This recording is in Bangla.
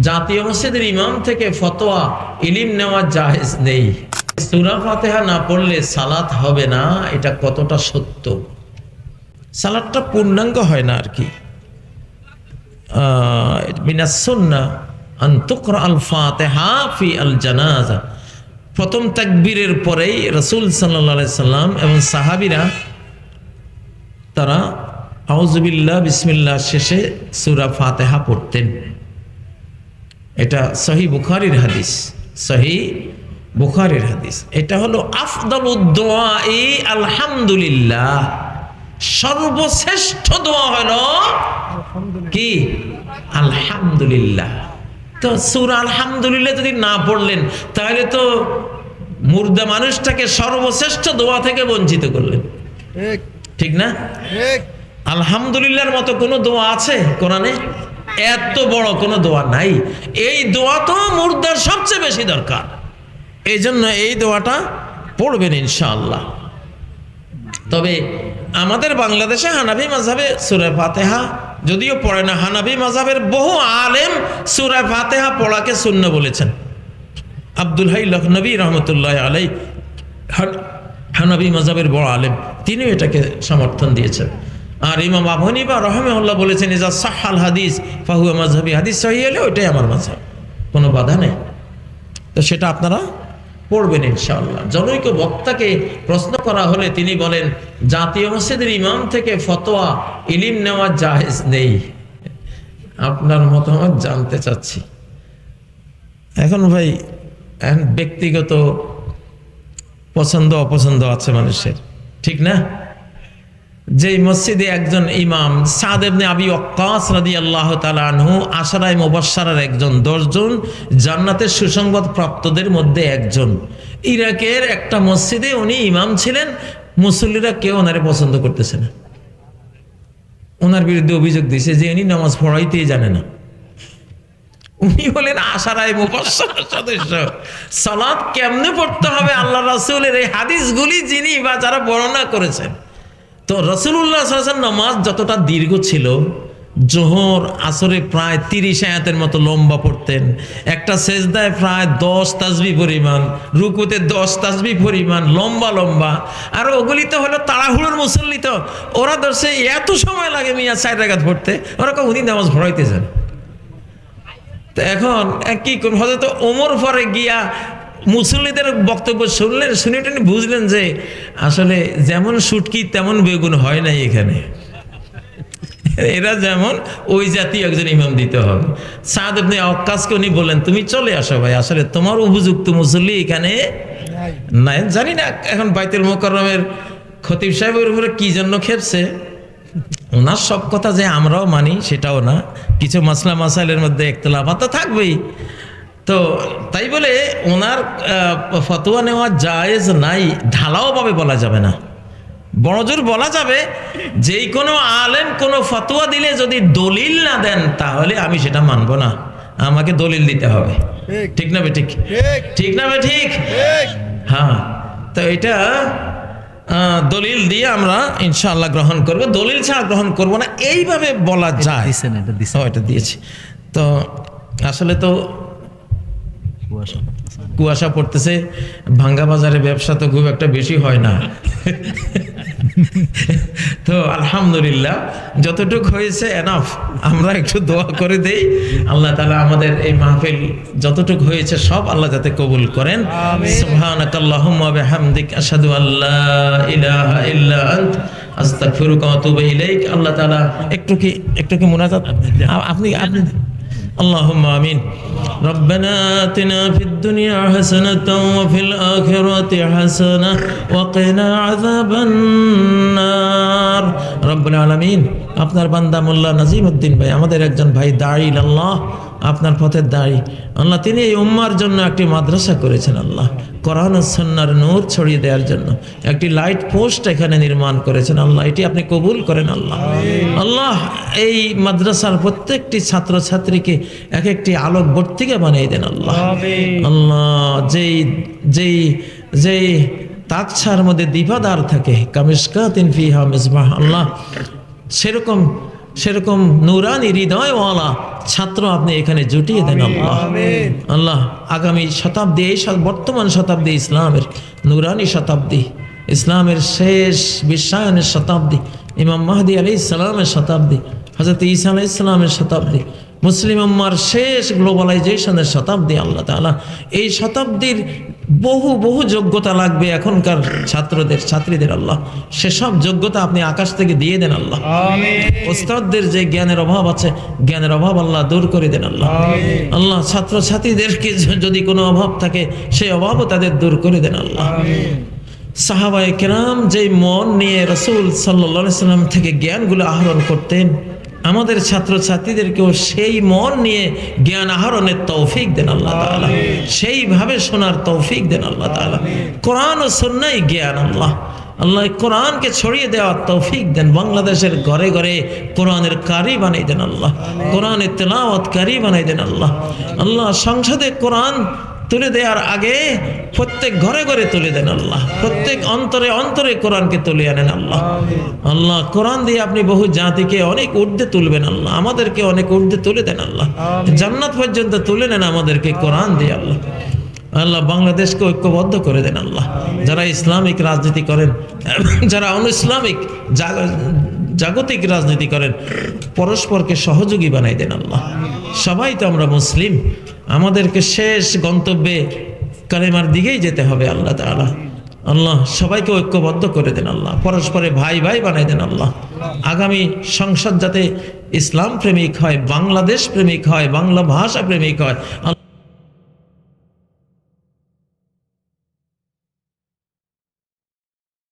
জাতীয় মসজিদের ইমাম থেকে ফতোয়া ইলম নেওয়া জায়েজ নেই। সূরা ফাতিহা না পড়লে সালাত হবে না, এটা কতটা সত্য? সালাতটা পূর্ণাঙ্গ হয় না আর কি। মিনাস সুন্নাহ আন তুকরা আল ফাতিহা ফি আল জানাজা। প্রথম তাকবীরের পরেই রাসূল সাল্লাল্লাহু আলাইহি সাল্লাম এবং সাহাবীরা তারা আউযু বিল্লাহ বিসমিল্লাহ শেষে সূরা ফাতিহা পড়তেন। এটা সহিহ বুখারীর হাদিস, সহিহ বুখারীর হাদিস। এটা হলো আফদালুদ দুআই আলহামদুলিল্লাহ, সর্বশ্রেষ্ঠ দোয়া হলো কি? আলহামদুলিল্লাহ। তো সূরা আলহামদুলিল্লাহ যদি না পড়লেন তাহলে তো মুর্দা মানুষটাকে সর্বশ্রেষ্ঠ দোয়া থেকে বঞ্চিত করলেন, ঠিক না? আলহামদুলিল্লাহর মতো কোনো দোয়া আছে কোরআনে? এত বড় কোনো দোয়া নাই। এই দোয়া তো মুর্দার সবচেয়ে বেশি দরকার, এই জন্য এই দোয়াটা পড়বেন ইনশাআল্লাহ। তবে আমাদের বাংলাদেশে হানাফি মাযহাবে সূরা ফাতিহা যদিও পড়ে না, হানাফি মাযহাবের বহু আলেম সূরা ফাতিহা পড়াকে সুন্নাহ বলেছেন। আব্দুল হাই লখনবী রহমতুল্লাহ আলাইহি হানাফি মাযহাবের বড় আলেম, তিনিও এটাকে সমর্থন দিয়েছেন। আর ইমাম আবু হানিফা রাহিমাহুল্লাহ বলেছেন ইজা সাহহাল হাদিস ফাহুয়া মাযহাবি, হাদিস সহিহ হলে ওইটাই আমার মাযহাব, কোনো বাধা নেই। তো সেটা আপনারা পড়বেন ইনশাআল্লাহ। জনৈক বক্তাকে প্রশ্ন করা হলে তিনি বলেন জাতীয় মসজিদের ইমাম থেকে ফতোয়া ইলম নেওয়া জায়েজ নেই। আপনার মতামত জানতে চাচ্ছি। এখন ভাই ব্যক্তিগত পছন্দ অপছন্দ আছে মানুষের, ঠিক না? যেই মসজিদে একজন ইমাম সাদ ইবনে আবি ওয়াক্কাস রাদিয়াল্লাহু তাআলা আনহু আশরায়ে মুবাশশারার একজন, 10 জন জান্নাতের সুসংবাদ প্রাপ্তদের মধ্যে একজন, ইরাকের একটা মসজিদে উনি ইমাম ছিলেন। মুসল্লিরা কেউ ওনারে পছন্দ করতেছে না। ওনার বিরুদ্ধে অভিযোগ দিয়েছে যে উনি নামাজ পড়াইতেই জানে না। উনি হলেন আশরায়ে মুবাশশারার সদস্য। সালাত কেমনে পড়তে হবে আল্লাহ রাসূলের এই হাদিসগুলি যিনি বা যারা বর্ণনা করেছেন। তো রাসূলুল্লাহ সাল্লাল্লাহু আলাইহি ওয়াসাল্লাম নামাজ যতটা দীর্ঘ ছিল, জোহর আসরে প্রায় 30 আয়াতের মতো লম্বা পড়তেন, একটা সেজদায় প্রায় 10 তাসবিহ পরিমাণ, রুকুতে 10 তাসবিহ পরিমাণ লম্বা লম্বা। আর ওগুলি তো হলো তাড়াহুড়োর মুসল্লি, তো ওরা ধরছে এত সময় লাগে মিয়া 4 রাকাত পড়তে, ওরা উনি নামাজ পড়াইতে যান। তো এখন কি করুন, হযরত ওমর পরে গিয়া মুসল্লিদের বক্তব্য শুনলেন, শুনে বুঝলেন যে আসলে যেমন শুটকি তেমন বেগুন হয় নাই এখানে, এরা যেমন ওই জাতীয় একজন ইমাম দিতে হবে। সাদ ইবনে ওয়াক্কাসকে উনি বললেন তুমি চলে আসো ভাই, আসলে তোমার উপযুক্ত মুসল্লি এখানে নাই। জানি না এখন বাইতুল মুকাররমের খতিব সাহেবের উপরে কি জন্য খেপছে। ওনার সব কথা যে আমরাও মানি সেটাও না, কিছু মাসলা মাসাইলের মধ্যে ইখতিলাফাত তো থাকবেই। তো তাই বলে ওনার ফতোয়া নেওয়া জায়েজ নাই ঢালাওভাবে বলা যাবে না, বড়জোর বলা যাবে যেই কোনো আলেম কোনো ফতোয়া দিলে যদি দলিল না দেন তাহলে আমি সেটা মানব না, আমাকে দলিল দিতে হবে, ঠিক না ঠিক? ঠিক না ঠিক? হ্যাঁ, তো এটা দলিল দিয়ে আমরা ইনশাআল্লাহ গ্রহণ করব, দলিল ছাড়া গ্রহণ করব না, এইভাবে বলা যায়। এটা দিয়েছি তো আসলে তো কুয়াশা পড়তেছে, ভাঙ্গা বাজারে ব্যবসা তো খুব একটা বেশি হয় না। তো আলহামদুলিল্লাহ যতটুকু হয়েছে এনাফ, আমরা একটু দোয়া করে দেই আল্লাহ তাআলা আমাদের এই মাহফিল যতটুকু হয়েছে সব আল্লাহ যাতে কবুল করেন। সুবহানাকাল্লাহুম্মা ওয়া বিহামদিকা আশহাদু আল্লা ইলাহা ইল্লা আনতা আস্তাগফিরুকা ওয়া আতুবু ইলাইক। আল্লাহ তাআলা একটু কি মুনাজাত আপনি اللهم آمين. ربنا آتنا في الدنيا حسنة وفي الآخرة حسنة وقنا عذاب النار. رب العالمين আপনার বান্দা মোল্লা নাজিমউদ্দিন ভাই, আমাদের একজন ভাই দাঈ আল্লাহ, আপনার পথের দাড়ি আল্লাহ, তিনি এই উম্মার জন্য একটি মাদ্রাসা করেছেন আল্লাহ, কোরআন ও সুন্নাহর নূর ছড়িয়ে দেওয়ার জন্য একটি লাইট পোস্ট এখানে নির্মাণ করেছেন আল্লাহ, এটি আপনি কবুল করেন আল্লাহ। আল্লাহ এই মাদ্রাসার প্রত্যেকটি ছাত্র ছাত্রীকে এক একটি আলোকবর্তিকা বানিয়ে দেন আল্লাহ। আল্লাহ যেই যেই যেই তাকছার মধ্যে দীপাদার থাকে, কামিশকাতিন ফিহা মিসবাহ, আল্লাহ সেরকম সেরকম নুরানি হৃদয়ওয়ালা ছাত্র আপনি এখানে জুটিয়ে দেন আল্লাহ। আল্লাহ আগামী শতাব্দী, এই বর্তমান শতাব্দী ইসলামের নুরানি শতাব্দী, ইসলামের শেষ বিশ্বায়নের শতাব্দী, ইমাম মাহদী আলাইহিস সালামের শতাব্দী, হযরত ঈসা আলাইহিস সালামের শতাব্দী, মুসলিম উম্মার শেষ গ্লোবালাইজেশনের শতাব্দী। আল্লাহ তাআলা এই শতাব্দীর বহু বহু যোগ্যতা লাগবে এখনকার ছাত্রীদের আল্লাহ, সেসব যোগ্যতা আপনি আকাশ থেকে দিয়ে দেন আল্লাহ। ওস্তাদদের যে জ্ঞানের অভাব আছে, জ্ঞানের অভাব আল্লাহ দূর করে দেন আল্লাহ। আল্লাহ ছাত্র ছাত্রীদেরকে যদি কোনো অভাব থাকে, সেই অভাবও তাদের দূর করে দেন আল্লাহ। সাহাবায়ে কেরাম যে মন নিয়ে রাসূল সাল্লাল্লাহু আলাইহি সাল্লাম থেকে জ্ঞানগুলো আহরণ করতেন, আমাদের ছাত্র ছাত্রীদেরকেও সেই মন নিয়ে জ্ঞান আহরণের তৌফিক দেন আল্লাহ তাআলা, সেইভাবে শোনার তৌফিক দেন আল্লাহ তাআলা। কোরআন ও সুন্নাহই জ্ঞান আল্লাহ। আল্লাহ কোরআনকে ছড়িয়ে দেওয়ার তৌফিক দেন, বাংলাদেশের ঘরে ঘরে কোরআনের কারি বানাই দেন আল্লাহ, কোরআনের তেলাওয়াত কারি বানাই দেন আল্লাহ। আল্লাহ সংসদে কোরআন তুলে দেওয়ার আগে প্রত্যেক ঘরে ঘরে তুলে দেন আল্লাহ, প্রত্যেক অন্তরে অন্তরে কোরআনকে তুলে আনেন আল্লাহ। আল্লাহ কোরআন দিয়ে আপনি বহু জাতিকে অনেক ঊর্ধ্বে তুলবেন আল্লাহ, আমাদেরকে অনেক ঊর্ধ্বে তুলে দেন আল্লাহ, জান্নাত পর্যন্ত তুলে নেন আমাদেরকে কোরআন দিয়ে আল্লাহ। আল্লাহ বাংলাদেশকে ঐক্যবদ্ধ করে দেন আল্লাহ। যারা ইসলামিক রাজনীতি করেন, যারা অনইসলামিক জাগতিক রাজনীতি করেন, পরস্পরকে সহযোগী বানাই দেন আল্লাহ। সবাই তো আমরা মুসলিম, আমাদেরকে শেষ গন্তব্যে কালেমার দিকেই যেতে হবে আল্লাহ তাআলা। আল্লাহ সবাইকে ঐক্যবদ্ধ করে দেন আল্লাহ, পরস্পরে ভাই ভাই বানাই দেন আল্লাহ। আগামী সংসদ যাতে ইসলাম প্রেমিক হয়, বাংলাদেশ প্রেমিক হয়, বাংলা ভাষা প্রেমিক হয়।